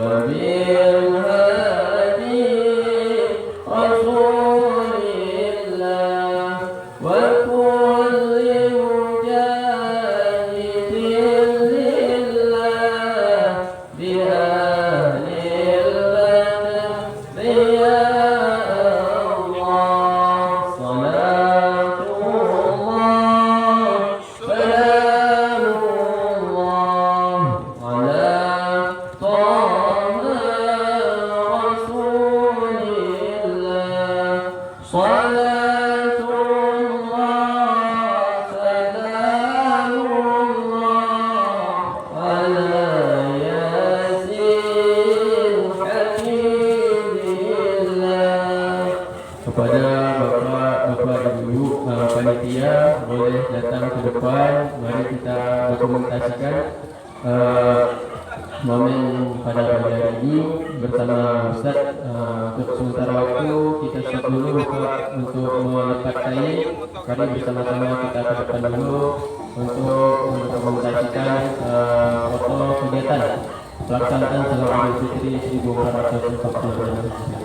وبالهادي صلاة الله سلام الله على ياسين حبيب الله. Kepada bapak-bapak ibu panitia boleh datang ke depan, mari kita dokumentasikan momen pada pagi hari ini bersama Ustaz. Untuk sementara waktu kita stop dulu untuk melepas kain. Mari bersama-sama kita ke depan dulu untuk mendokumentasikan foto kegiatan pelaksanaan Salat Idul Fitri 1444.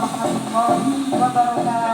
warahmatullahi wabarakatuh.